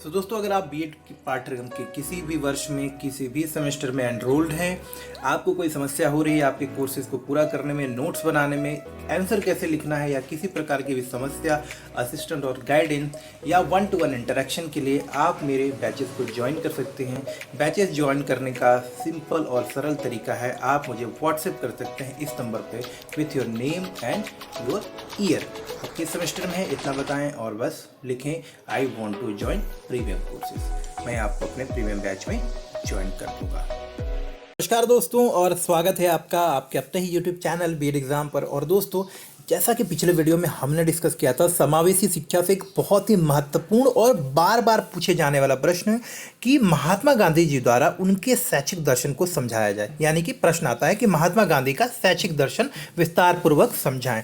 तो दोस्तों, अगर आप बीएड की पाठ्यक्रम के किसी भी वर्ष में किसी भी सेमेस्टर में एनरोल्ड हैं, आपको कोई समस्या हो रही है आपके कोर्सेज को पूरा करने में, नोट्स बनाने में, आंसर कैसे लिखना है या किसी प्रकार की भी समस्या, असिस्टेंट और गाइडेंस या 1-to-1 इंटरेक्शन के लिए आप मेरे बैचेस को ज्वाइन कर सकते हैं। बैचेस ज्वाइन करने का सिंपल और सरल तरीका है, आप मुझे व्हाट्सएप कर सकते हैं इस नंबर पे with your name and your year. आप किस सेमेस्टर में है इतना बताएं और बस लिखें I want to join premium courses. मैं आपको अपने प्रीमियम बैच में ज्वाइन कर दूंगा। नमस्कार दोस्तों, और स्वागत है आपका आपके अपने ही यूट्यूब चैनल बीएड एग्जाम पर। और दोस्तों, जैसा कि पिछले वीडियो में हमने डिस्कस किया था, समावेशी शिक्षा से एक बहुत ही महत्वपूर्ण और बार बार पूछे जाने वाला प्रश्न है कि महात्मा गांधी जी द्वारा उनके शैक्षिक दर्शन को समझाया जाए। यानी कि प्रश्न आता है कि महात्मा गांधी का शैक्षिक दर्शन विस्तार पूर्वक समझाएं।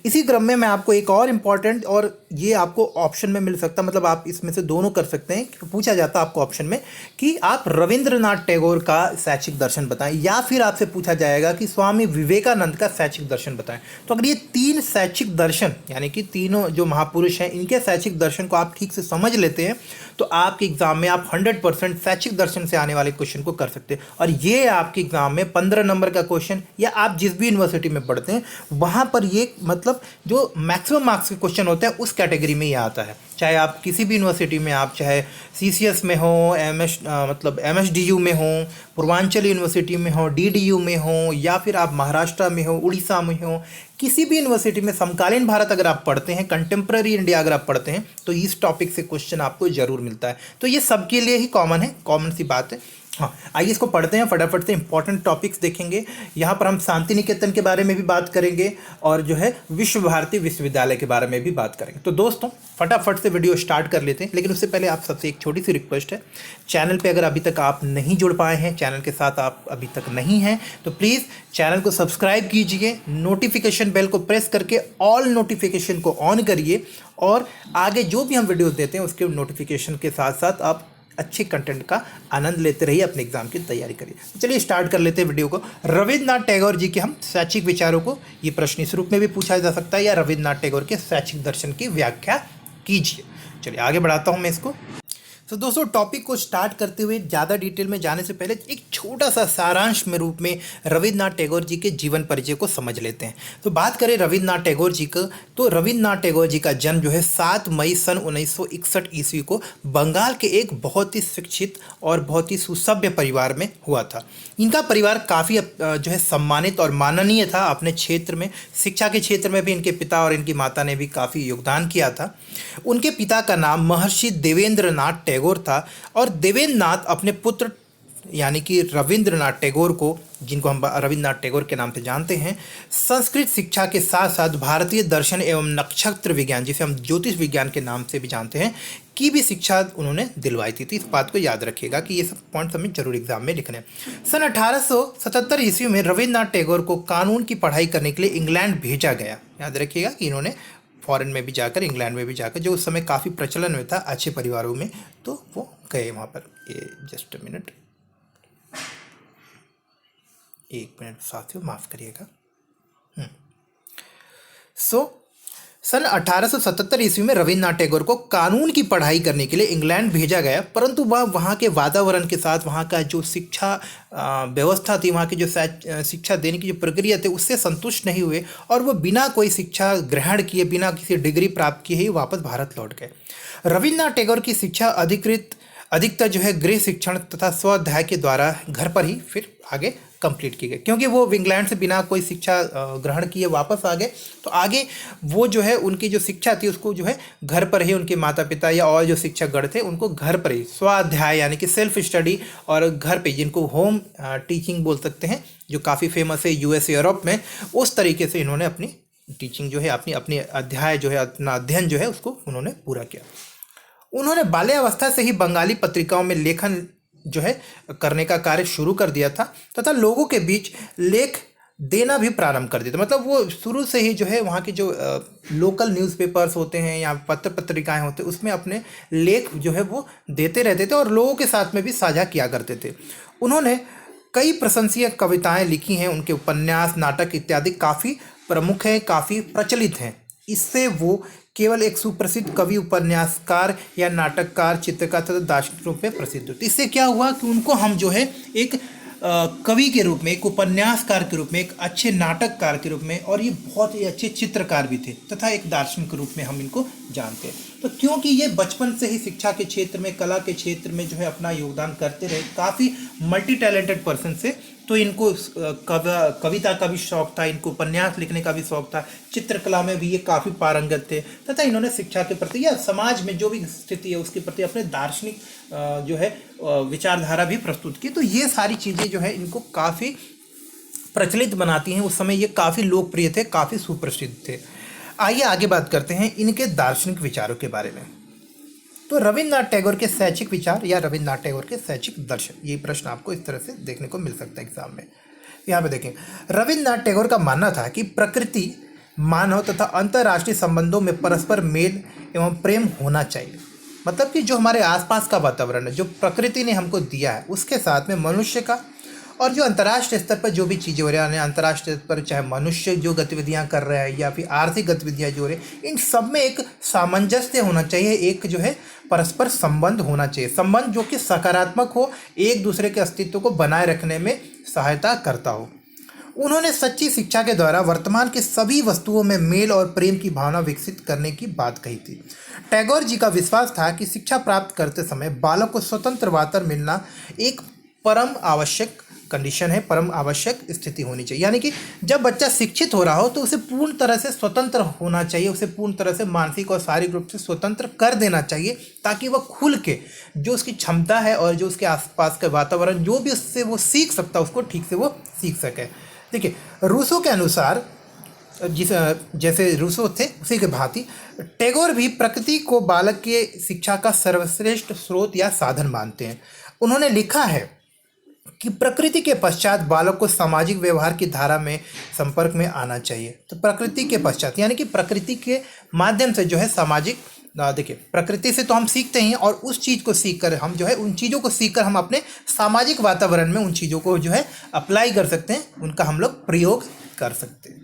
इसी क्रम में मैं आपको एक और इम्पॉर्टेंट, और ये आपको ऑप्शन में मिल सकता, मतलब आप इसमें से दोनों कर सकते हैं। पूछा जाता है आपको ऑप्शन में कि आप रविंद्रनाथ टैगोर का शैक्षिक दर्शन बताएं, या फिर आपसे पूछा जाएगा कि स्वामी विवेकानंद का शैक्षिक दर्शन बताएं। तो अगर ये तीन शैक्षिक दर्शन, यानी कि तीनों जो महापुरुष हैं, इनके शैक्षिक दर्शन को आप ठीक से समझ लेते हैं तो आपके एग्जाम में आप 100% शैक्षिक दर्शन से आने वाले क्वेश्चन को कर सकते हैं। और ये आपके एग्जाम में 15 नंबर का क्वेश्चन, या आप जिस भी यूनिवर्सिटी में पढ़ते हैं वहाँ पर ये मतलब जो मैक्सिमम मार्क्स के क्वेश्चन होते हैं उस कैटेगरी में ये आता है। चाहे आप किसी भी यूनिवर्सिटी में, आप चाहे सीसीएस में हो, मतलब एमएसडीयू में हो, पूर्वांचल यूनिवर्सिटी में हो, डीडीयू में हो, या फिर आप महाराष्ट्र में हो, उड़ीसा में हो, किसी भी यूनिवर्सिटी में समकालीन भारत अगर आप पढ़ते हैं, कंटेम्प्रेरी इंडिया अगर आप पढ़ते हैं, तो इस टॉपिक से क्वेश्चन आपको जरूर मिलता है। तो ये सबके लिए ही कॉमन है, कॉमन सी बात है। हाँ, आइए इसको पढ़ते हैं, फटाफट से इंपॉर्टेंट टॉपिक्स देखेंगे। यहाँ पर हम शांति निकेतन के बारे में भी बात करेंगे और जो है विश्व भारती विश्वविद्यालय के बारे में भी बात करेंगे। तो दोस्तों, फटाफट से वीडियो स्टार्ट कर लेते हैं। लेकिन उससे पहले आप सबसे एक छोटी सी रिक्वेस्ट है, चैनल पे अगर अभी तक आप नहीं जुड़ पाए हैं, चैनल के साथ आप अभी तक नहीं हैं, तो प्लीज़ चैनल को सब्सक्राइब कीजिए, नोटिफिकेशन बेल को प्रेस करके ऑल नोटिफिकेशन को ऑन करिए, और आगे जो भी हम वीडियो देते हैं उसके नोटिफिकेशन के साथ साथ आप अच्छे कंटेंट का आनंद लेते रहिए, अपने एग्जाम की तैयारी करिए। तो चलिए स्टार्ट कर लेते हैं वीडियो को। रविन्द्रनाथ टैगोर जी के हम शैक्षिक विचारों को, ये प्रश्न इस रूप में भी पूछा जा सकता है, या रविन्द्रनाथ टैगोर के शैक्षिक दर्शन की व्याख्या कीजिए। चलिए आगे बढ़ाता हूँ मैं इसको। तो दोस्तों, टॉपिक को स्टार्ट करते हुए ज़्यादा डिटेल में जाने से पहले एक छोटा सा सारांश में रूप में रविन्द्रनाथ टैगोर जी के जीवन परिचय को समझ लेते हैं। तो बात करें रविन्द्रनाथ टैगोर जी का, तो रविन्द्रनाथ टैगोर जी का जन्म जो है 7 मई सन 1961 ईस्वी को बंगाल के एक बहुत ही शिक्षित और बहुत ही सुसभ्य परिवार में हुआ था। इनका परिवार काफ़ी जो है सम्मानित और माननीय था अपने क्षेत्र में। शिक्षा के क्षेत्र में भी इनके पिता और इनकी माता ने भी काफ़ी योगदान किया था। उनके पिता का नाम महर्षि देवेंद्रनाथ टैगोर था, और देवेंद्रनाथ अपने पुत्र यानी कि रविंद्रनाथ टैगोर को, जिनको हम रविन्द्रनाथ टैगोर के नाम से जानते हैं, संस्कृत शिक्षा के साथ साथ भारतीय दर्शन एवं नक्षत्र विज्ञान, जिसे हम ज्योतिष विज्ञान के नाम से भी जानते हैं, की भी शिक्षा उन्होंने दिलवाई थी। तो इस बात को याद रखिएगा कि ये सब पॉइंट्स हमें जरूर एग्जाम में लिखने हैं। सन 1877 ईस्वी में रविन्द्रनाथ टैगोर को कानून की पढ़ाई करने के लिए इंग्लैंड भेजा गया। याद रखिएगा कि इन्होंने फॉरेन में भी जाकर, इंग्लैंड में भी जाकर, जो उस समय काफ़ी प्रचलन में था अच्छे परिवारों में, तो वो गए वहाँ पर। ये जस्ट मिनट, एक मिनट साथियों, माफ़ करिएगा। सन 1877 ईस्वी में रविन्द्रनाथ टैगोर को कानून की पढ़ाई करने के लिए इंग्लैंड भेजा गया, परंतु वह वहाँ के वातावरण के साथ, वहाँ का जो शिक्षा व्यवस्था थी, वहाँ की जो शिक्षा देने की जो प्रक्रिया थी, उससे संतुष्ट नहीं हुए, और वह बिना कोई शिक्षा ग्रहण किए, बिना किसी डिग्री प्राप्त किए ही वापस भारत लौट गए। रविन्द्रनाथ टैगोर की शिक्षा अधिकतर जो है गृह शिक्षण तथा स्वाध्याय के द्वारा घर पर ही फिर आगे कंप्लीट की गई, क्योंकि वो इंग्लैंड से बिना कोई शिक्षा ग्रहण किए वापस आ गए। तो आगे वो जो है उनकी जो शिक्षा थी उसको जो है घर पर ही उनके माता पिता या और जो शिक्षकगण थे उनको घर पर ही स्वाध्याय यानी कि सेल्फ स्टडी, और घर पे जिनको होम टीचिंग बोल सकते हैं, जो काफ़ी फेमस है यूएस यूरोप में, उस तरीके से इन्होंने अपनी टीचिंग जो है, अपनी अध्याय जो है, अपना अध्ययन जो है उसको उन्होंने पूरा किया। उन्होंने बाल्यावस्था से ही बंगाली पत्रिकाओं में लेखन जो है करने का कार्य शुरू कर दिया था, तथा लोगों के बीच लेख देना भी प्रारंभ कर दिया था। मतलब वो शुरू से ही जो है वहाँ के जो लोकल न्यूज़पेपर्स होते हैं या पत्र पत्रिकाएं होते हैं, उसमें अपने लेख जो है वो देते रहते थे, और लोगों के साथ में भी साझा किया करते थे। उन्होंने कई प्रशंसनीय कविताएं लिखी हैं, उनके उपन्यास, नाटक इत्यादि काफ़ी प्रमुख हैं, काफ़ी प्रचलित हैं। इससे वो केवल एक सुप्रसिद्ध कवि, उपन्यासकार या नाटककार, चित्रकार तथा दार्शनिक रूप में प्रसिद्ध हुए। इससे क्या हुआ कि उनको हम जो है एक कवि के रूप में, एक उपन्यासकार के रूप में, एक अच्छे नाटककार के रूप में, और ये बहुत ही अच्छे चित्रकार भी थे तथा एक दार्शनिक के रूप में हम इनको जानते हैं। तो क्योंकि ये बचपन से ही शिक्षा के क्षेत्र में, कला के क्षेत्र में जो है अपना योगदान करते रहे, काफ़ी मल्टी टैलेंटेड पर्सन से, तो इनको कविता का भी शौक था, इनको उपन्यास लिखने का भी शौक था, चित्रकला में भी ये काफ़ी पारंगत थे, तथा इन्होंने शिक्षा के प्रति या समाज में जो भी स्थिति है उसके प्रति अपने दार्शनिक जो है विचारधारा भी प्रस्तुत की। तो ये सारी चीज़ें जो है इनको काफ़ी प्रचलित बनाती हैं। उस समय ये काफ़ी लोकप्रिय थे, काफ़ी सुप्रसिद्ध थे। आइए आगे बात करते हैं इनके दार्शनिक विचारों के बारे में। तो रविन्द्रनाथ टैगोर के शैक्षिक विचार या रविन्द्रनाथ टैगोर के शैक्षिक दर्शन, ये प्रश्न आपको इस तरह से देखने को मिल सकता है एग्जाम में। यहाँ पे देखें, रविन्द्रनाथ टैगोर का मानना था कि प्रकृति, मानव तथा अंतर्राष्ट्रीय संबंधों में परस्पर मेल एवं प्रेम होना चाहिए। मतलब कि जो हमारे आसपास का वातावरण है, जो प्रकृति ने हमको दिया है, उसके साथ में मनुष्य का, और जो अंतर्राष्ट्रीय स्तर पर जो भी चीज़ें हो रही हैं, अंतर्राष्ट्रीय स्तर पर चाहे मनुष्य जो गतिविधियां कर रहा है या फिर आर्थिक गतिविधियां जो हो रही, इन सब में एक सामंजस्य होना चाहिए, एक जो है परस्पर संबंध होना चाहिए, संबंध जो कि सकारात्मक हो, एक दूसरे के अस्तित्व को बनाए रखने में सहायता करता हो। उन्होंने सच्ची शिक्षा के द्वारा वर्तमान के सभी वस्तुओं में मेल और प्रेम की भावना विकसित करने की बात कही थी। टैगोर जी का विश्वास था कि शिक्षा प्राप्त करते समय बालक को स्वतंत्र वातावरण मिलना एक परम आवश्यक कंडीशन है, परम आवश्यक स्थिति होनी चाहिए। यानी कि जब बच्चा शिक्षित हो रहा हो तो उसे पूर्ण तरह से स्वतंत्र होना चाहिए, उसे पूर्ण तरह से मानसिक और शारीरिक रूप से स्वतंत्र कर देना चाहिए, ताकि वह खुल के जो उसकी क्षमता है और जो उसके आसपास का वातावरण जो भी उससे वो सीख सकता है, उसको ठीक से वो सीख सके। देखिए, रूसो के अनुसार, जैसे रूसो थे उसी के भांति टैगोर भी प्रकृति को बालक के शिक्षा का सर्वश्रेष्ठ स्रोत या साधन मानते हैं। उन्होंने लिखा है कि प्रकृति के पश्चात बालक को सामाजिक व्यवहार की धारा में संपर्क में आना चाहिए। तो प्रकृति के पश्चात यानी कि प्रकृति के माध्यम से जो है सामाजिक, देखिए प्रकृति से तो हम सीखते हैं, और उस चीज़ को सीख कर हम जो है उन चीज़ों को सीख कर हम अपने सामाजिक वातावरण में उन चीज़ों को जो है अप्लाई कर सकते हैं, उनका हम लोग प्रयोग कर सकते हैं।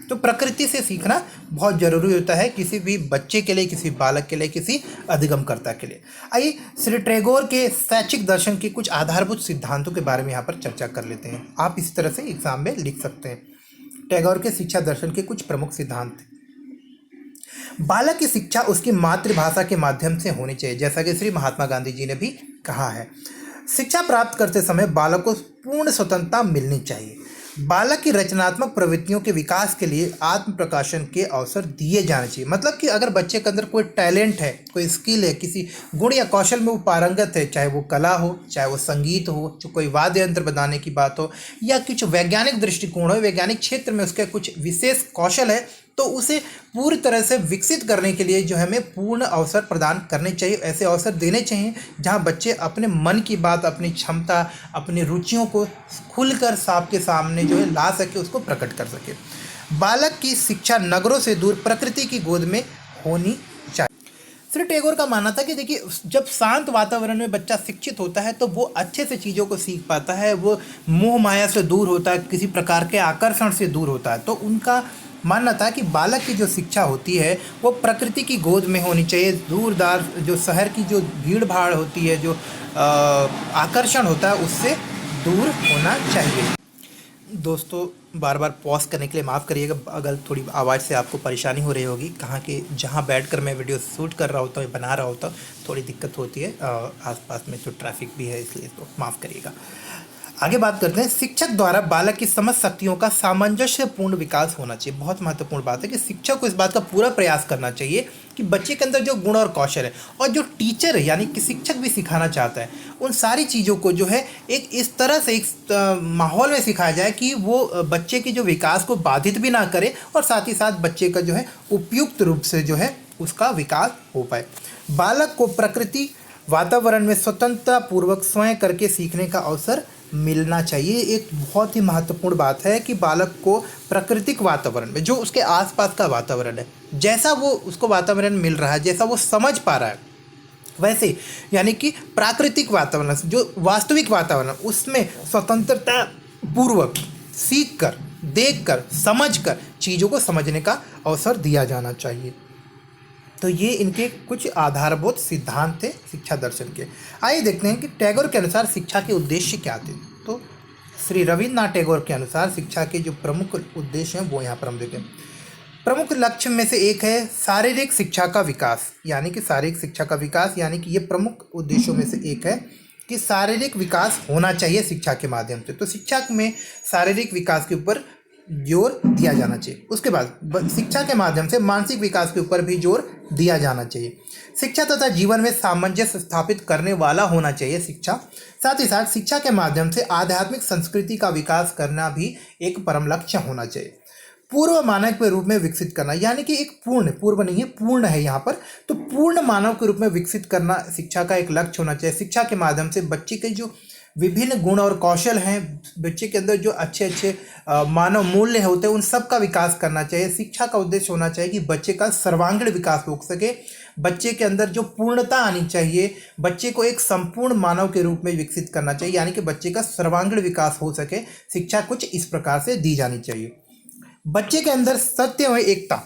तो प्रकृति से सीखना बहुत ज़रूरी होता है किसी भी बच्चे के लिए, किसी बालक के लिए, किसी अधिगमकर्ता के लिए। आइए श्री टैगोर के शैक्षिक दर्शन के कुछ आधारभूत सिद्धांतों के बारे में यहाँ पर चर्चा कर लेते हैं। आप इस तरह से एग्जाम में लिख सकते हैं। टैगोर के शिक्षा दर्शन के कुछ प्रमुख सिद्धांत। बालक की शिक्षा उसकी मातृभाषा के माध्यम से होनी चाहिए, जैसा कि श्री महात्मा गांधी जी ने भी कहा है। शिक्षा प्राप्त करते समय बालक को पूर्ण स्वतंत्रता मिलनी चाहिए। बालक की रचनात्मक प्रवृत्तियों के विकास के लिए आत्म प्रकाशन के अवसर दिए जाने चाहिए। मतलब कि अगर बच्चे के अंदर कोई टैलेंट है, कोई स्किल है, किसी गुण या कौशल में वो पारंगत है, चाहे वो कला हो, चाहे वो संगीत हो, जो कोई वाद्य यंत्र बजाने की बात हो, या कुछ वैज्ञानिक दृष्टिकोण हो, वैज्ञानिक क्षेत्र में उसका कुछ विशेष कौशल है, तो उसे पूरी तरह से विकसित करने के लिए जो है हमें पूर्ण अवसर प्रदान करने चाहिए। ऐसे अवसर देने चाहिए जहां बच्चे अपने मन की बात, अपनी क्षमता, अपनी रुचियों को खुलकर सबके सामने जो है ला सके, उसको प्रकट कर सके। बालक की शिक्षा नगरों से दूर प्रकृति की गोद में होनी चाहिए। श्री टैगोर का मानना था कि देखिए, जब शांत वातावरण में बच्चा शिक्षित होता है तो वो अच्छे से चीज़ों को सीख पाता है, वो मोह माया से दूर होता है, किसी प्रकार के आकर्षण से दूर होता है। तो उनका मानना था कि बालक की जो शिक्षा होती है वो प्रकृति की गोद में होनी चाहिए। दूरदार जो शहर की जो भीड़ भाड़ होती है, जो आकर्षण होता है, उससे दूर होना चाहिए। दोस्तों, बार बार पॉज करने के लिए माफ़ करिएगा, अगर थोड़ी आवाज़ से आपको परेशानी हो रही होगी। जहाँ बैठकर मैं वीडियो शूट कर रहा होता हूँ, बना रहा होता हूँ, थोड़ी दिक्कत होती है, आसपास में तो ट्रैफिक भी है, इसलिए तो माफ़ करिएगा। आगे बात करते हैं, शिक्षक द्वारा बालक की समझ शक्तियों का सामंजस्यपूर्ण विकास होना चाहिए। बहुत महत्वपूर्ण बात है कि शिक्षक को इस बात का पूरा प्रयास करना चाहिए कि बच्चे के अंदर जो गुण और कौशल है, और जो टीचर है यानी कि शिक्षक भी सिखाना चाहता है, उन सारी चीज़ों को जो है एक इस तरह से एक माहौल में सिखाया जाए कि वो बच्चे के जो विकास को बाधित भी ना करे, और साथ ही साथ बच्चे का जो है उपयुक्त रूप से जो है उसका विकास हो पाए। बालक को प्रकृति वातावरण में स्वतंत्रता पूर्वक स्वयं करके सीखने का अवसर मिलना चाहिए। एक बहुत ही महत्वपूर्ण बात है कि बालक को प्राकृतिक वातावरण में, जो उसके आसपास का वातावरण है, जैसा वो उसको वातावरण मिल रहा है, जैसा वो समझ पा रहा है, वैसे यानी कि प्राकृतिक वातावरण, जो वास्तविक वातावरण, उसमें स्वतंत्रता पूर्वक सीख कर, देख कर, समझ कर चीज़ों को समझने का अवसर दिया जाना चाहिए। तो ये इनके कुछ आधारभूत सिद्धांत थे शिक्षा दर्शन के। आइए देखते हैं कि टैगोर के अनुसार शिक्षा के उद्देश्य क्या थे। तो श्री रविन्द्रनाथ टैगोर के अनुसार शिक्षा के जो प्रमुख उद्देश्य हैं वो यहाँ पर हम देखें। प्रमुख लक्ष्य में से एक है शारीरिक शिक्षा का विकास, यानी कि शारीरिक शिक्षा का विकास, यानी कि ये प्रमुख उद्देश्यों में से एक है कि शारीरिक विकास होना चाहिए शिक्षा के माध्यम से। तो शिक्षा में शारीरिक विकास के ऊपर जोर दिया जाना चाहिए। उसके बाद शिक्षा के माध्यम से मानसिक विकास के ऊपर भी जोर दिया जाना चाहिए। शिक्षा तथा जीवन में सामंजस्य स्थापित करने वाला होना चाहिए शिक्षा। साथ ही साथ शिक्षा के माध्यम से आध्यात्मिक संस्कृति का विकास करना भी एक परम लक्ष्य होना चाहिए। पूर्व मानव के रूप में विकसित करना, यानी कि एक पूर्व नहीं है, पूर्ण है यहाँ पर, तो पूर्ण मानव के रूप में विकसित करना शिक्षा का एक लक्ष्य होना चाहिए। शिक्षा के माध्यम से बच्चे के जो विभिन्न गुण और कौशल हैं, बच्चे के अंदर जो अच्छे अच्छे मानव मूल्य होते हैं, उन सब का विकास करना चाहिए। शिक्षा का उद्देश्य होना चाहिए कि बच्चे का सर्वांगीण विकास हो सके, बच्चे के अंदर जो पूर्णता आनी चाहिए, बच्चे को एक संपूर्ण मानव के रूप में विकसित करना चाहिए, यानी कि बच्चे का सर्वांगीण विकास हो सके। शिक्षा कुछ इस प्रकार से दी जानी चाहिए। बच्चे के अंदर सत्य और एकता,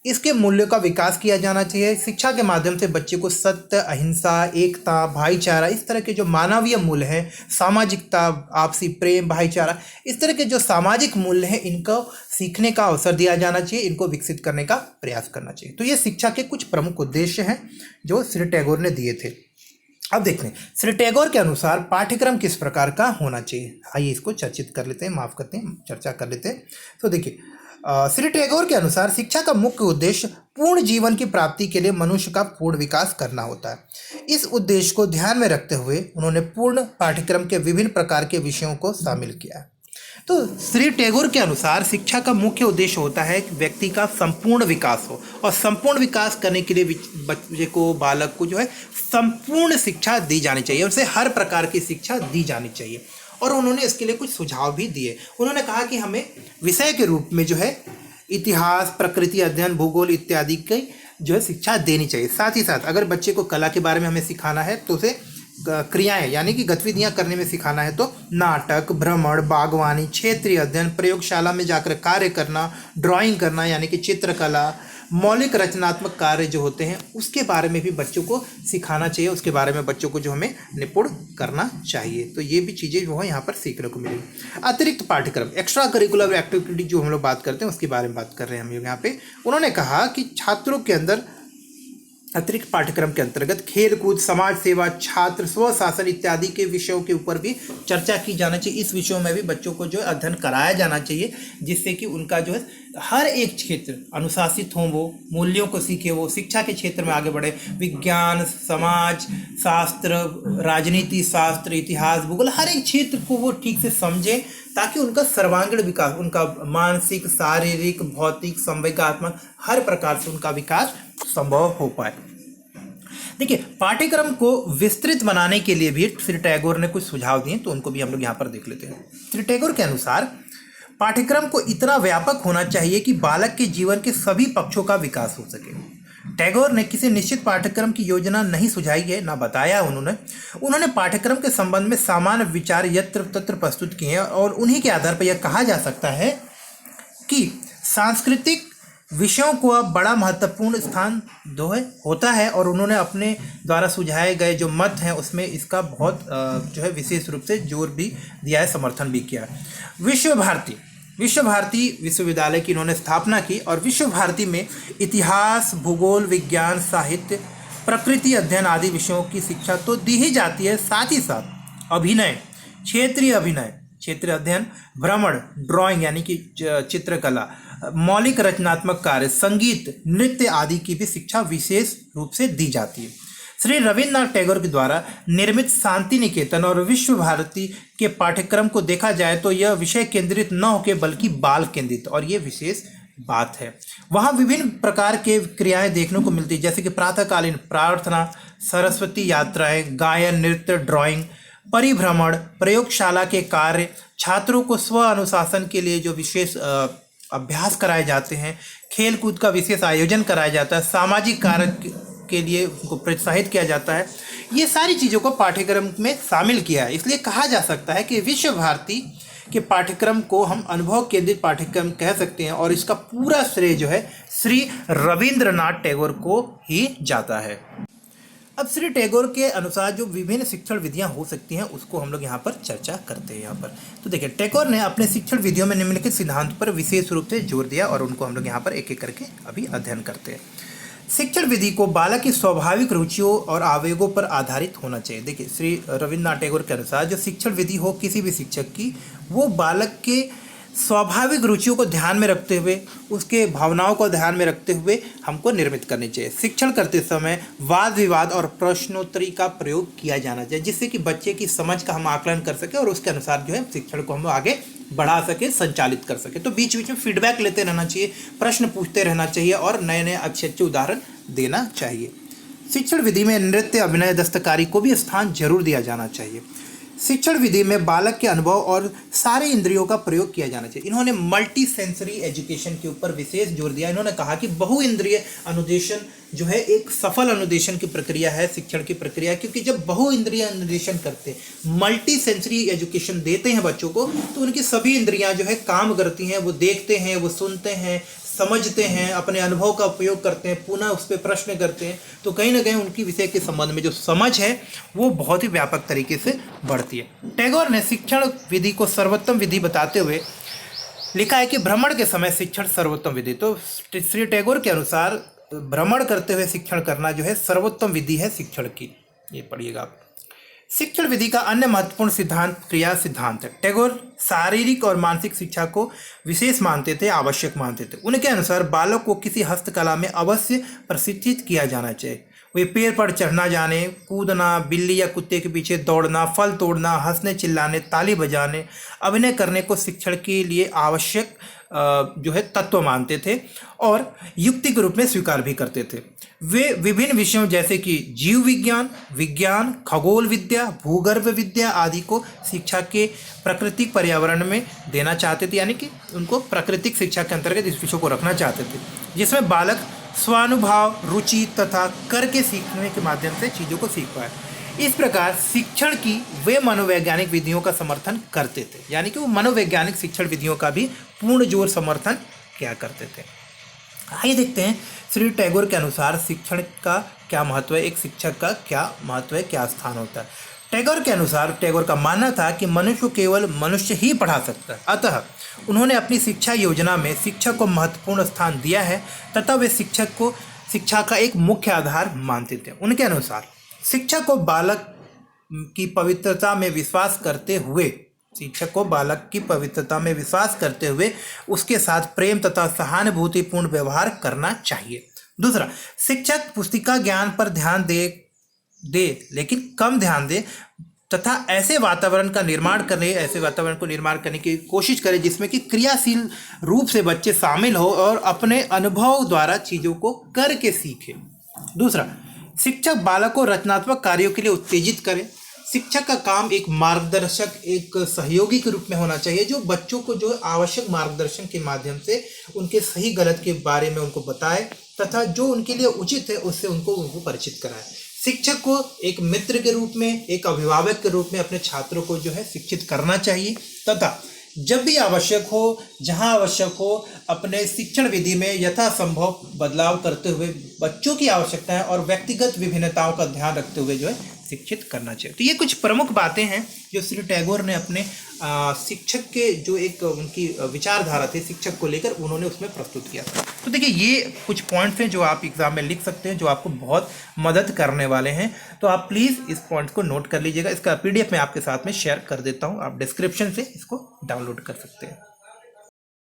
इसके मूल्यों का विकास किया जाना चाहिए। शिक्षा के माध्यम से बच्चे को सत्य, अहिंसा, एकता, भाईचारा, इस तरह के जो मानवीय मूल्य हैं, सामाजिकता, आपसी प्रेम, भाईचारा, इस तरह के जो सामाजिक मूल्य हैं, इनको सीखने का अवसर दिया जाना चाहिए, इनको विकसित करने का प्रयास करना चाहिए। तो ये शिक्षा के कुछ प्रमुख उद्देश्य हैं जो श्री टैगोर ने दिए थे। अब देखते हैं श्री टैगोर के अनुसार पाठ्यक्रम किस प्रकार का होना चाहिए। आइए इसको चर्चित कर लेते हैं, माफ करते हैं, चर्चा कर लेते हैं। तो देखिए, श्री टैगोर के अनुसार शिक्षा का मुख्य उद्देश्य पूर्ण जीवन की प्राप्ति के लिए मनुष्य का पूर्ण विकास करना होता है। इस उद्देश्य को ध्यान में रखते हुए उन्होंने पूर्ण पाठ्यक्रम के विभिन्न प्रकार के विषयों को शामिल किया है। तो श्री टैगोर के अनुसार शिक्षा का मुख्य उद्देश्य होता है कि व्यक्ति का संपूर्ण विकास हो, और संपूर्ण विकास करने के लिए बच्चे को, बालक को जो है संपूर्ण शिक्षा दी जानी चाहिए, उसे हर प्रकार की शिक्षा दी जानी चाहिए। और उन्होंने इसके लिए कुछ सुझाव भी दिए। उन्होंने कहा कि हमें विषय के रूप में जो है इतिहास, प्रकृति अध्ययन, भूगोल इत्यादि की जो है शिक्षा देनी चाहिए। साथ ही साथ अगर बच्चे को कला के बारे में हमें सिखाना है तो उसे क्रियाएं यानी कि गतिविधियां करने में सिखाना है तो नाटक, भ्रमण, बागवानी, क्षेत्रीय अध्ययन, प्रयोगशाला में जाकर कार्य करना, ड्राइंग करना यानी कि चित्रकला, मौलिक रचनात्मक कार्य जो होते हैं उसके बारे में भी बच्चों को सिखाना चाहिए, उसके बारे में बच्चों को जो हमें निपुण करना चाहिए। तो ये भी चीज़ें जो है यहाँ पर सीखने को मिलेगी। अतिरिक्त पाठ्यक्रम, एक्स्ट्रा करिकुलर एक्टिविटी जो हम लोग बात करते हैं उसके बारे में बात कर रहे हैं हम यहाँ पे। उन्होंने कहा कि छात्रों के अंदर अतिरिक्त पाठ्यक्रम के अंतर्गत खेल कूद, समाज सेवा, छात्र स्वशासन इत्यादि के विषयों के ऊपर भी चर्चा की जाना चाहिए। इस विषयों में भी बच्चों को जो है अध्ययन कराया जाना चाहिए, जिससे कि उनका जो है हर एक क्षेत्र अनुशासित हों, वो मूल्यों को सीखे, वो शिक्षा के क्षेत्र में आगे बढ़े। विज्ञान, समाज शास्त्र, राजनीति शास्त्र, इतिहास, भूगोल, हर एक क्षेत्र को वो ठीक से समझें, ताकि उनका सर्वांगीण विकास, उनका मानसिक, शारीरिक, भौतिक, संवेगात्मक हर प्रकार से उनका विकास संभव हो पाए। देखिए, पाठ्यक्रम को विस्तृत बनाने के लिए भी श्री टैगोर ने कुछ सुझाव दिए, तो उनको भी हम लोग यहाँ पर देख लेते हैं। श्री टैगोर के अनुसार पाठ्यक्रम को इतना व्यापक होना चाहिए कि बालक के जीवन के सभी पक्षों का विकास हो सके। टैगोर ने किसी निश्चित पाठ्यक्रम की योजना नहीं सुझाई है, ना बताया उन्होंने पाठ्यक्रम के संबंध में सामान्य विचार यत्र तत्र प्रस्तुत किए हैं, और उन्हीं के आधार पर यह कहा जा सकता है कि सांस्कृतिक विषयों को अब बड़ा महत्वपूर्ण स्थान जो है होता है, और उन्होंने अपने द्वारा सुझाए गए जो मत हैं उसमें इसका बहुत जो है विशेष रूप से जोर भी दिया है, समर्थन भी किया है। विश्व भारती विश्वविद्यालय की इन्होंने स्थापना की, और विश्व भारती में इतिहास, भूगोल, विज्ञान, साहित्य, प्रकृति अध्ययन आदि विषयों की शिक्षा तो दी ही जाती है, साथ ही साथ अभिनय, क्षेत्रीय अध्ययन, भ्रमण, ड्राइंग यानी कि चित्रकला, मौलिक रचनात्मक कार्य, संगीत, नृत्य आदि की भी शिक्षा विशेष रूप से दी जाती है। श्री रविन्द्रनाथ टैगोर के द्वारा निर्मित शांति निकेतन और विश्व भारती के पाठ्यक्रम को देखा जाए तो यह विषय केंद्रित न होकर बल्कि बाल केंद्रित, और ये विशेष बात है। वहाँ विभिन्न प्रकार के क्रियाएं देखने को मिलती है, जैसे कि प्रातःकालीन प्रार्थना, सरस्वती यात्राएं, गायन, नृत्य, ड्राइंग, परिभ्रमण, प्रयोगशाला के कार्य, छात्रों को स्व अनुशासन के लिए जो विशेष अभ्यास कराए जाते हैं, खेल कूद का विशेष आयोजन कराया जाता है, सामाजिक कार्य के लिए उनको प्रोत्साहित किया जाता है। ये सारी चीज़ों को पाठ्यक्रम में शामिल किया है। इसलिए कहा जा सकता है कि विश्व भारती कि पाठ्यक्रम को हम अनुभव केंद्रित पाठ्यक्रम कह सकते हैं और इसका पूरा श्रेय जो है श्री रविंद्रनाथ टैगोर को ही जाता है। अब श्री टैगोर के अनुसार जो विभिन्न शिक्षण विधियां हो सकती हैं उसको हम लोग यहाँ पर चर्चा करते हैं। यहाँ पर तो देखिए, टैगोर ने अपने शिक्षण विधियों में निम्नलिखित सिद्धांत पर विशेष रूप से जोर दिया और उनको हम लोग यहाँ पर एक एक करके अभी अध्ययन करते हैं। शिक्षण विधि को बालक की स्वाभाविक रुचियों और आवेगों पर आधारित होना चाहिए। देखिए, श्री रविन्द्रनाथ टैगोर के अनुसार जो शिक्षण विधि हो किसी भी शिक्षक की, वो बालक के स्वाभाविक रुचियों को ध्यान में रखते हुए, उसके भावनाओं को ध्यान में रखते हुए हमको निर्मित करनी चाहिए। शिक्षण करते समय वाद विवाद और प्रश्नोत्तरी का प्रयोग किया जाना चाहिए, जिससे कि बच्चे की समझ का हम आकलन कर सके और उसके अनुसार जो है शिक्षण को हम आगे बढ़ा सके, संचालित कर सके। तो बीच बीच में फीडबैक लेते रहना चाहिए, प्रश्न पूछते रहना चाहिए और नए नए अच्छे अच्छे उदाहरण देना चाहिए। शिक्षण विधि में नृत्य, अभिनय, दस्तकारी को भी स्थान जरूर दिया जाना चाहिए। शिक्षण विधि में बालक के अनुभव और सारे इंद्रियों का प्रयोग किया जाना चाहिए। इन्होंने मल्टी सेंसरी एजुकेशन के ऊपर विशेष जोर दिया। इन्होंने कहा कि बहु इंद्रिय अनुदेशन जो है एक सफल अनुदेशन की प्रक्रिया है, शिक्षण की प्रक्रिया, क्योंकि जब बहु इंद्रिय अनुदेशन करते हैं, मल्टी सेंसरी एजुकेशन देते हैं बच्चों को, तो उनकी सभी इंद्रियां जो है काम करती हैं। वो देखते हैं, वो सुनते हैं, समझते हैं, अपने अनुभव का उपयोग करते हैं, पुनः उस पर प्रश्न करते हैं। तो कहीं ना कहीं उनकी विषय के संबंध में जो समझ है वो बहुत ही व्यापक तरीके से बढ़ती है। टैगोर ने शिक्षण विधि को सर्वोत्तम विधि बताते हुए लिखा है कि भ्रमण के समय शिक्षण सर्वोत्तम विधि। तो श्री टैगोर के अनुसार भ्रमण करते हुए शिक्षण करना जो है सर्वोत्तम विधि है शिक्षण की। ये पढ़िएगा आप। शिक्षण विधि का अन्य महत्वपूर्ण सिद्धांत क्रिया सिद्धांत है। टैगोर शारीरिक और मानसिक शिक्षा को विशेष मानते थे, आवश्यक मानते थे। उनके अनुसार बालक को किसी हस्तकला में अवश्य प्रशिक्षित किया जाना चाहिए। वे पेड़ पर चढ़ना जाने, कूदना, बिल्ली या कुत्ते के पीछे दौड़ना, फल तोड़ना, हंसने चिल्लाने, ताली बजाने, अभिनय करने को शिक्षण के लिए आवश्यक जो है तत्व मानते थे और युक्ति के रूप में स्वीकार भी करते थे। वे विभिन्न विषयों जैसे कि जीव विज्ञान, विज्ञान, खगोल विद्या, भूगर्भ विद्या आदि को शिक्षा के प्राकृतिक पर्यावरण में देना चाहते थे, यानी कि उनको प्राकृतिक शिक्षा के अंतर्गत इस विषयों को रखना चाहते थे, जिसमें बालक स्वानुभाव, रुचि तथा करके सीखने के माध्यम से चीज़ों को सीख पाए। इस प्रकार शिक्षण की वे मनोवैज्ञानिक विधियों का समर्थन करते थे, यानी कि वो मनोवैज्ञानिक शिक्षण विधियों का भी पूर्ण जोर समर्थन किया करते थे। आइए देखते हैं श्री टैगोर के अनुसार शिक्षण का क्या महत्व है, एक शिक्षक का क्या महत्व है, क्या स्थान होता है। टैगोर के अनुसार टैगोर का मानना था कि मनुष्य को केवल मनुष्य ही पढ़ा सकता है। अतः उन्होंने अपनी शिक्षा योजना में शिक्षक को महत्वपूर्ण स्थान दिया है तथा वे शिक्षक को शिक्षा का एक मुख्य आधार मानते थे। उनके अनुसार शिक्षक को बालक की पवित्रता में विश्वास करते हुए उसके साथ प्रेम तथा सहानुभूतिपूर्ण व्यवहार करना चाहिए। दूसरा, शिक्षक पुस्तिका ज्ञान पर ध्यान दे लेकिन कम ध्यान दे तथा ऐसे वातावरण को निर्माण करने की कोशिश करे जिसमें कि क्रियाशील रूप से बच्चे शामिल हो और अपने अनुभव द्वारा चीज़ों को करके सीखे। दूसरा, शिक्षक बालक को रचनात्मक कार्यों के लिए उत्तेजित करे। शिक्षक का काम एक मार्गदर्शक, एक सहयोगी के रूप में होना चाहिए, जो बच्चों को जो आवश्यक मार्गदर्शन के माध्यम से उनके सही गलत के बारे में उनको बताए तथा जो उनके लिए उचित है उससे उनको परिचित कराए। शिक्षक को एक मित्र के रूप में, एक अभिभावक के रूप में अपने छात्रों को जो है शिक्षित करना चाहिए तथा जब भी आवश्यक हो, जहां आवश्यक हो, अपने शिक्षण विधि में यथासंभव बदलाव करते हुए बच्चों की आवश्यकताएं और व्यक्तिगत विभिन्नताओं का ध्यान रखते हुए जो है शिक्षित करना चाहिए। तो ये कुछ प्रमुख बातें हैं जो श्री टैगोर ने अपने शिक्षक के जो एक उनकी विचारधारा थी शिक्षक को लेकर उन्होंने उसमें प्रस्तुत किया था। तो देखिए, ये कुछ पॉइंट्स हैं जो आप एग्जाम में लिख सकते हैं, जो आपको बहुत मदद करने वाले हैं। तो आप प्लीज़ इस पॉइंट्स को नोट कर लीजिएगा। इसका PDF मैं आपके साथ में शेयर कर देता हूँ, आप डिस्क्रिप्शन से इसको डाउनलोड कर सकते हैं।